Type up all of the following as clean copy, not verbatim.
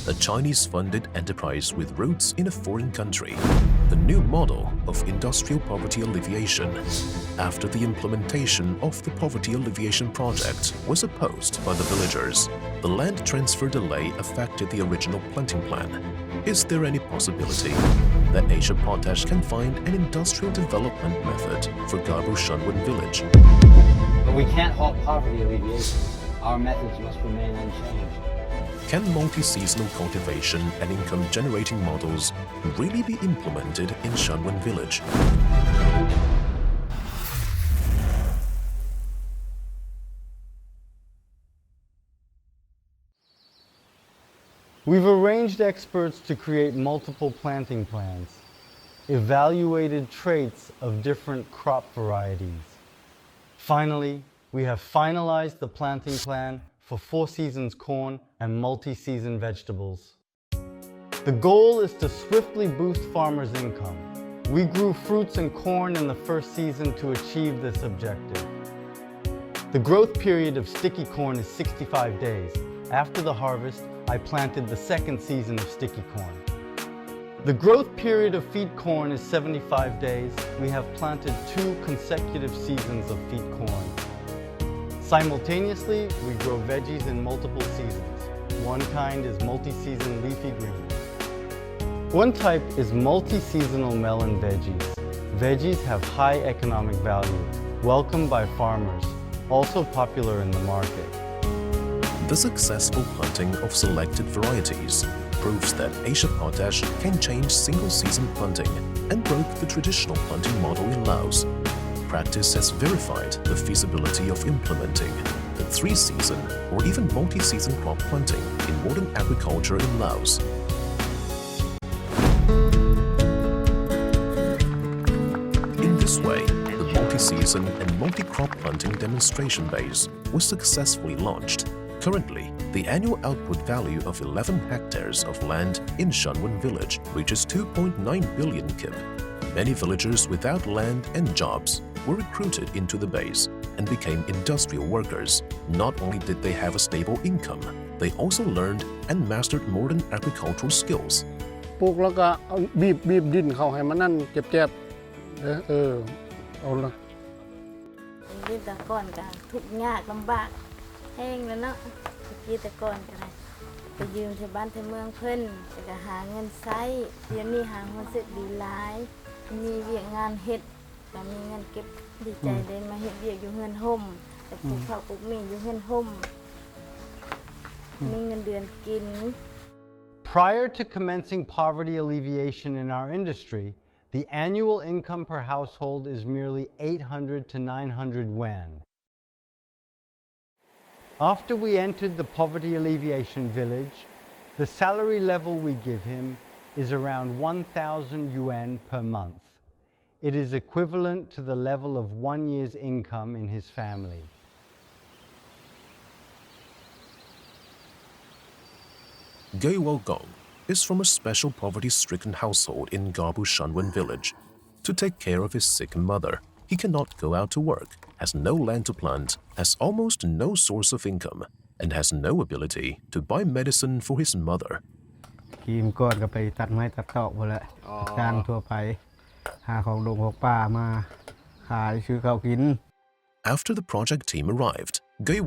a Chinese-funded enterprise with roots in a foreign country, the new model of industrial poverty alleviation. After the implementation of the poverty alleviation project was opposed by the villagers, the land transfer delay affected the original planting plan. Is there any possibility that Asia-Potash can find an industrial development method for Khammouan village? But we can't halt poverty alleviation. Our methods must remain unchanged. Can multi-seasonal cultivation and income-generating models really be implemented in Khammouan village? We've arranged experts to create multiple planting plans, evaluated traits of different crop varieties. Finally, we have finalized the planting plan for 4 seasons corn and multi-season vegetables. The goal is to swiftly boost farmers' income. We grew fruits and corn in the first season to achieve this objective. The growth period of sticky corn is 65 days. After the harvest, I planted the second season of sticky corn. The growth period of feed corn is 75 days. We have planted 2 consecutive seasons of feed corn. Simultaneously, we grow veggies in multiple seasons. One kind is multi-season leafy greens. One type is multi-seasonal melon veggies. Veggies have high economic value, welcomed by farmers, also popular in the market. The successful planting of selected varieties proves that Asia-Potash can change single-season planting and broke the traditional planting model in Laos. Practice has verified the feasibility of implementing the 3-season or even multi-season crop planting in modern agriculture in Laos. In this way, the multi-season and multi-crop planting demonstration base was successfully launched. Currently, the annual output value of 11 hectares of land in Khammouan village reaches 2.9 billion kip. Many villagers without land and jobs were recruited into the base and became industrial workers. Not only did they have a stable income, they also learned and mastered modern agricultural skills. ปลูกแล้วก็เอาบีบดินเข้าให้มันนั่นเจ็บเอาละ ดินแต่ก่อนก็ทุกข์ยากลำบากแห้งแล้วเนาะกี้แต่ก่อนก็ได้ไปยืมที่บ้านที่เมืองเพิ่นแต่ก็หาเงินใช้เดี๋ยวนี้หาเงินเสร็จดีหลายมีเวียกงานเฮ็ดก็มีเงินเก็บดีใจได้มาเฮ็ดเวียกอยู่เฮือนห่มแต่ปลูกข้าวปลูกหมี่อยู่เฮือนห่มมีเงินเดือนกิน Prior to commencing poverty alleviation in our industry, the annual income per household is merely 800 to 900 yuan. After we entered the poverty alleviation village, the salary level we give him is around 1,000 yuan per month. It is equivalent to the level of 1 year's income in his family. Welcome is from a special poverty-stricken household in Khammouan village. To take care of his sick mother, he cannot go out to work, has no land to plant, has almost no source of income, and has no ability to buy medicine for his mother. ทีมก่อนก็ไปตัดไม้ตัดตอกหมดแล้วจ้างทั่วไปหาของดงของป่ามาขายซื้อข้าวกิน After the project team arrived,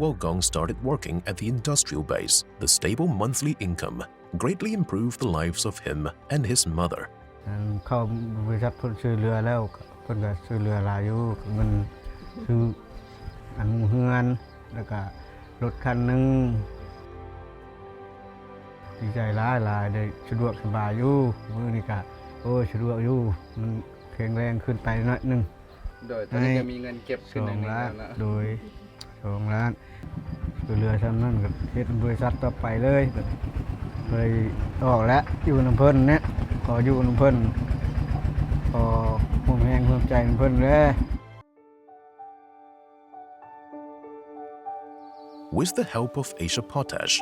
Welcome started working at the industrial base. The stable monthly income greatly improved the lives of him and his mother. เข้าบริษัทเพิ่นช่วยเหลือแล้วเพิ่นก็ช่วยเหลือหลายอยู่เงินซื้ออันเฮือนแล้วก็รถคันนึงดีใจหลายได้สะดวกสบายอยู่มื้อนี้ก็สะดวกอยู่มันแข็งแรงขึ้นไปหน่อยนึงโดยตอนนี้จะมีเงินเก็บขึ้นในนี้แล้วนะโดย2 ล้านช่วยเหลือชั้นนั้นก็เฮ็ดบริษัทต่อไปเลยเลยออกแล้วอยู่นำเพิ่นเนี่ยขออยู่นำเพิ่นขอห่วงแรงห่วงใจนำเพิ่นเด้อ With the help of Asia-Potash,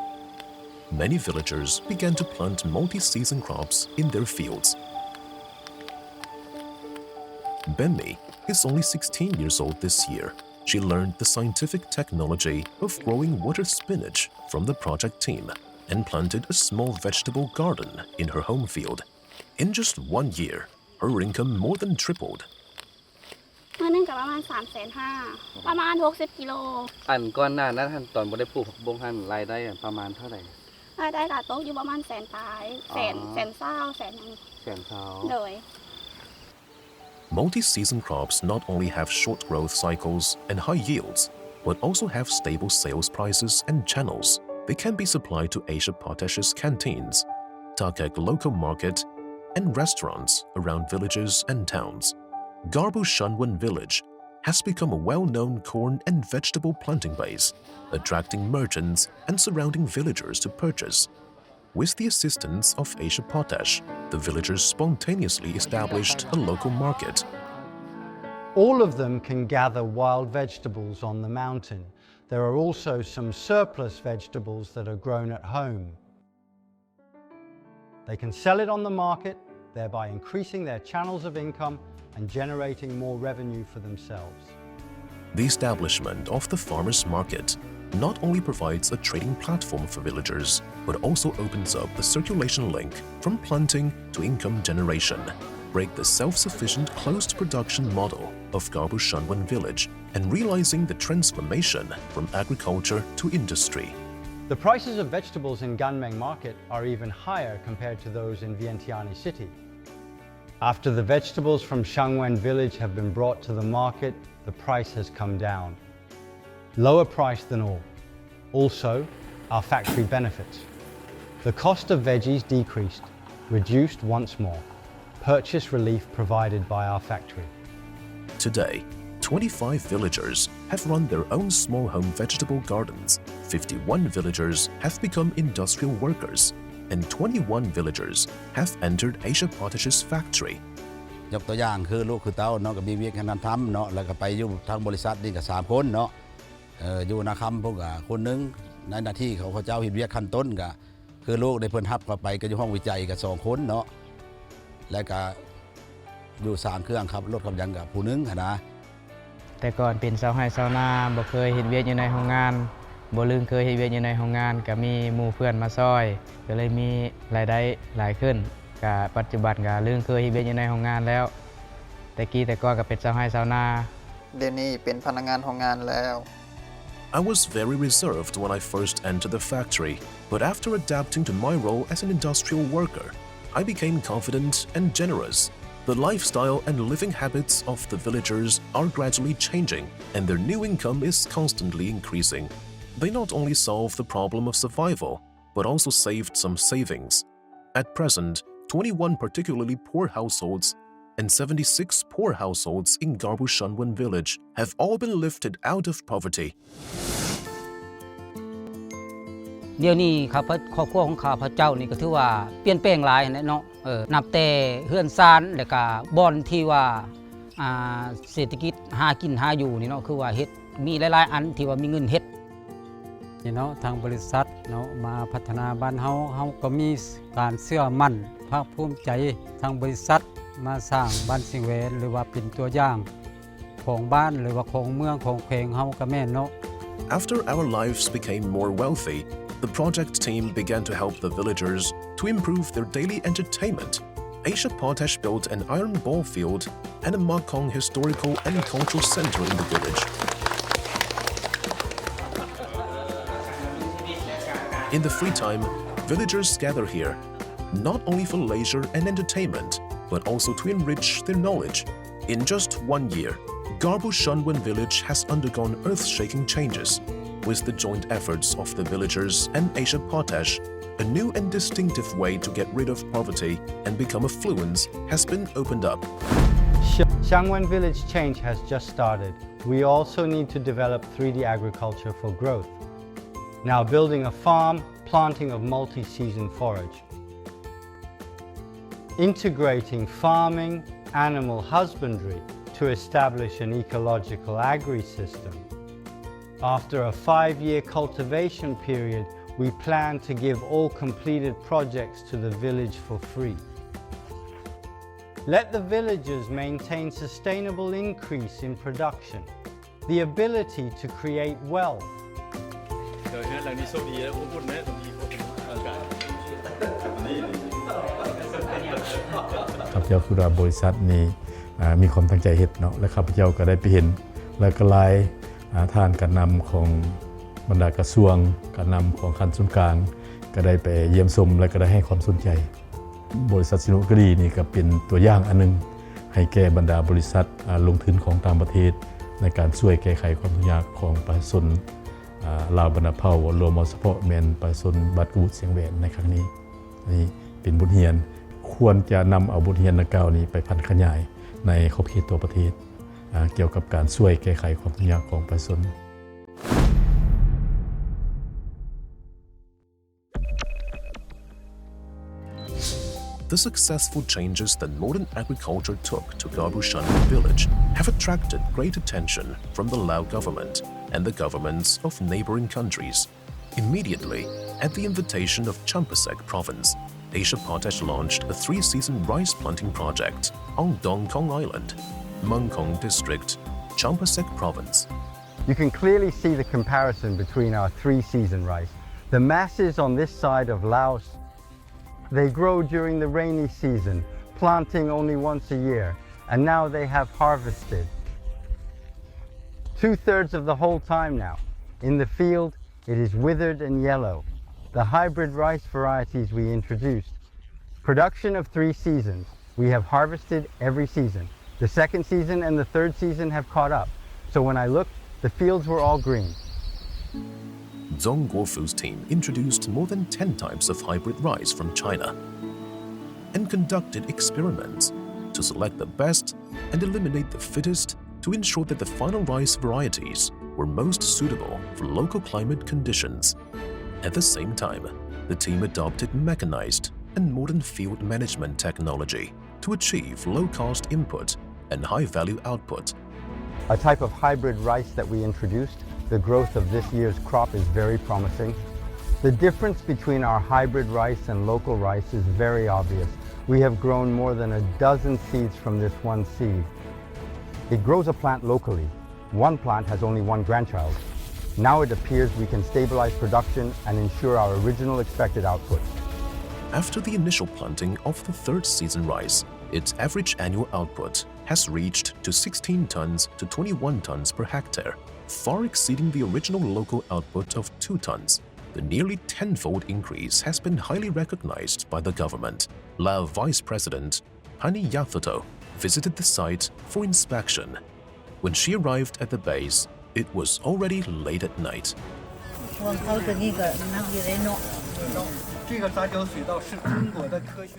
many villagers began to plant multi-season crops in their fields. Benmi is only 16 years old this year. She learned the scientific technology of growing water spinach from the project team. and planted a small vegetable garden in her home field. In just 1 year, her income more than tripled. มื้อนึงก็ประมาณ 350,000 ประมาณ 60 กิโล อันก่อนหน้านั้นท่านตอนบ่ได้ปลูกผักบุ้งท่านรายได้ประมาณเท่าไหร่ รายได้ก็ตกอยู่ประมาณแสนปลายแสนหยัง แสนเช้า โดย Multi-season crops not only have short growth cycles and high yields, but also have stable sales prices and channels. They can be supplied to Asia-Potash's canteens, Takek local market, and restaurants around villages and towns. Garbu Shanwan village has become a well-known corn and vegetable planting base, attracting merchants and surrounding villagers to purchase. With the assistance of Asia-Potash, the villagers spontaneously established a local market. All of them can gather wild vegetables on the mountain. There are also some surplus vegetables that are grown at home. They can sell it on the market, thereby increasing their channels of income and generating more revenue for themselves. The establishment of the farmers' market not only provides a trading platform for villagers, but also opens up the circulation link from planting to income generation, break the self-sufficient closed production model of Garbu Shanwan village, and realizing the transformation from agriculture to industry. The prices of vegetables in Ganmeng market are even higher compared to those in Vientiane city. After the vegetables from Shangwen village have been brought to the market, the price has come down. Lower price than all. Also, our factory benefits. The cost of veggies decreased, reduced once more. Purchase relief provided by our factory. Today, 25 villagers have run their own small home vegetable gardens, 51 villagers have become industrial workers, and 21 villagers have entered Asia-Potash's factory. ยกตัวอย่างคือลูกคือเต้าเนาะก็มีเวียกงานทำเนาะแล้วก็ไปอยู่ทางบริษัทนี่ก็3คนเนาะอยู่นาคำพวกคนนึงในหน้าที่เขาเจ้าเฮ็ดเวียกขั้นต้นก็คือลูกได้เพิ่นรับเข้าไปก็อยู่ห้องวิจัยก็2คนเนาะแล้วก็อยู่สร้างเครื่องครับรถขับยังกับผู้นึงนะแต่ก่อนเป็นชาวไร่ชาวนาบ่เคยเฮ็ดเวียกอยู่ในโรงงานบ่ลืมเคยเฮ็ดเวียกอยู่ในโรงงานก็มีหมู่เพื่อนมาซอยก็เลยมีรายได้หลายขึ้นก็ปัจจุบันก็ลืมเคยเฮ็ดเวียกอยู่ในโรงงานแล้วแต่ก่อนก็เป็นชาวไร่ชาวนาเดี๋ยวนี้เป็นพนักงานโรงงานแล้ว I was very reserved when I first entered the factory, but after adapting to my role as an industrial worker, I became confident and generous. The lifestyle and living habits of the villagers are gradually changing, and their new income is constantly increasing. They not only solve the problem of survival, but also saved some savings. At present, 21 particularly poor households and 76 poor households in Garbu Shanwan village have all been lifted out of poverty. เดี๋ยวนี้ครอบครัวของข้าพเจ้านี่ก็ถือว่าเปลี่ยนแปลงหลายนะเนาะนับแต่เฮือนซานแล้วก็บ่อนที่ว่าเศรษฐกิจหากินหาอยู่นี่เนาะคือว่าเฮ็ดมีหลายๆอันที่ว่ามีเงินเฮ็ดนี่เนาะทางบริษัทเนาะมาพัฒนาบ้านเฮาก็มีการเชื่อมั่นภาคภูมิใจทางบริษัทมาสร้างบ้านสิงเวหรือว่าเป็นตัวอย่างของบ้านหรือว่าของเมืองของแขวงเฮาก็แม่นเนาะ After our lives became more wealthy, the project team began to help the villagers to improve their daily entertainment. Asia-Potash built an iron ball field and a Makong historical and cultural center in the village. In the free time, villagers gather here, not only for leisure and entertainment, but also to enrich their knowledge. In just 1 year, Garbu Shanwan village has undergone earth-shaking changes. With the joint efforts of the villagers and Asia-Potash, a new and distinctive way to get rid of poverty and become affluent has been opened up. Shangwen village change has just started. We also need to develop 3D agriculture for growth. Now building a farm, planting of multi-season forage. Integrating farming, animal husbandry to establish an ecological agri-system. After a 5-year cultivation period, we plan to give all completed projects to the village for free. Let the villagers maintain sustainable increase in production, the ability to create wealth. พเจ้าคือว่าบริษัทนี้มีความตั้งใจเฮ็ดเนาะและข้าพเจ้าก็ได้ไปเห็นและก็หลายท่านการนำของบรรดากระทรวงการนำของคันส่วนกลางก็ได้ไปเยี่ยมชมและก็ได้ให้ความสนใจบริษัทซิโนกรีนี่ก็เป็นตัวอย่างอันนึงให้แก่บรรดาบริษัทลงทุนของต่างประเทศในการช่วยแก้ไขความทุกข์ยากของประชาชนลาวบรรณาเผ่ารวมเฉพาะแมนประชาชนบัดกูดเสียงแหวนในครั้งนี้นี่เป็นบทเรียนควรจะนำเอาบทเรียนดังกล่าวนี้ไปพัฒนาในขอบเขตตัวประเทศเกี่ยวกับการช่วยแก้ไขความทุกข์ยากของประชาชนThe successful changes that modern agriculture took to Garbushan village have attracted great attention from the Lao government and the governments of neighboring countries. Immediately, at the invitation of Khammouan Province, Asia-Potash launched a 3-season rice planting project on Dong Kong Island, Mung Kong District, Khammouan Province. You can clearly see the comparison between our 3-season rice. The masses on this side of Laos, they grow during the rainy season, planting only once a year, and now they have harvested 2/3 of the whole time now. In the field, it is withered and yellow. The hybrid rice varieties we introduced. Production of 3 seasons. We have harvested every season. The second season and the third season have caught up. So when I looked, the fields were all green. Zhong Guofu's team introduced more than 10 types of hybrid rice from China and conducted experiments to select the best and eliminate the fittest to ensure that the final rice varieties were most suitable for local climate conditions. At the same time, the team adopted mechanized and modern field management technology to achieve low-cost input and high-value output. A type of hybrid rice that we introduced, the growth of this year's crop is very promising. The difference between our hybrid rice and local rice is very obvious. We have grown more than a dozen seeds from this one seed. It grows a plant locally. One plant has only one grandchild. Now it appears we can stabilize production and ensure our original expected output. After the initial planting of the 3rd season rice, its average annual output has reached to 16 tons to 21 tons per hectare, far exceeding the original local output of 2 tons. The nearly 10-fold increase has been highly recognized by the government. Lao Vice President Pani Yathoto visited the site for inspection. When she arrived at the base, it was already late at night.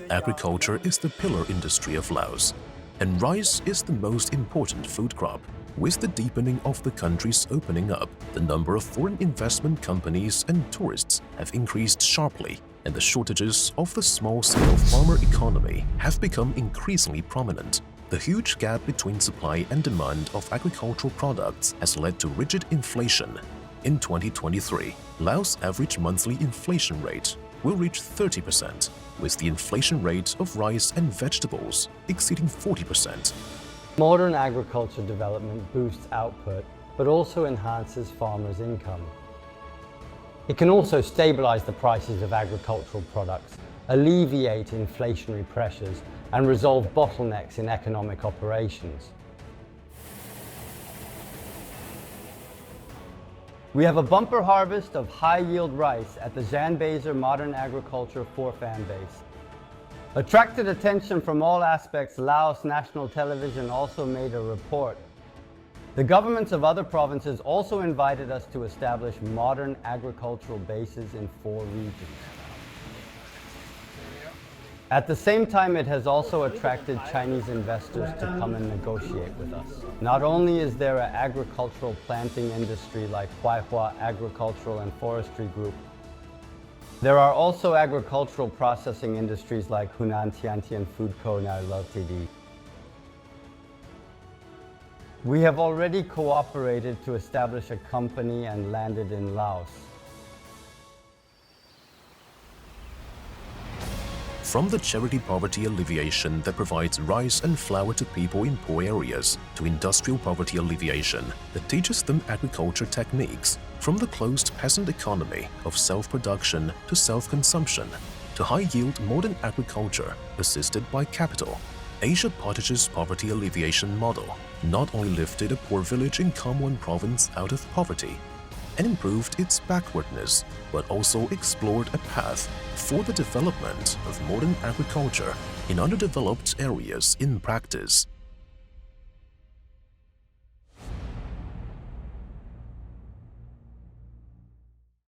Agriculture is the pillar industry of Laos, and rice is the most important food crop. With the deepening of the country's opening up, the number of foreign investment companies and tourists have increased sharply, and the shortages of the small-scale farmer economy have become increasingly prominent. The huge gap between supply and demand of agricultural products has led to rigid inflation. In 2023, Laos' average monthly inflation rate will reach 30%, with the inflation rate of rice and vegetables exceeding 40%. Modern agriculture development boosts output, but also enhances farmers' income. It can also stabilize the prices of agricultural products, alleviate inflationary pressures, and resolve bottlenecks in economic operations. We have a bumper harvest of high-yield rice at the Zhanbeizer Modern Agriculture 4 fan base. Attracted attention from all aspects, Laos National Television also made a report. The governments of other provinces also invited us to establish modern agricultural bases in 4 regions. At the same time, it has also attracted Chinese investors to come and negotiate with us. Not only is there an agricultural planting industry like Huaihua Agricultural and Forestry Group, there are also agricultural processing industries like Hunan Tiantian Food Co. Ltd. We have already cooperated to establish a company and landed in Laos. From the charity poverty alleviation that provides rice and flour to people in poor areas, to industrial poverty alleviation that teaches them agriculture techniques, from the closed peasant economy of self-production to self-consumption, to high-yield modern agriculture assisted by capital, Asia-Potash's poverty alleviation model not only lifted a poor village in Khammouan Province out of poverty and improved its backwardness, but also explored a path for the development of modern agriculture in underdeveloped areas in practice.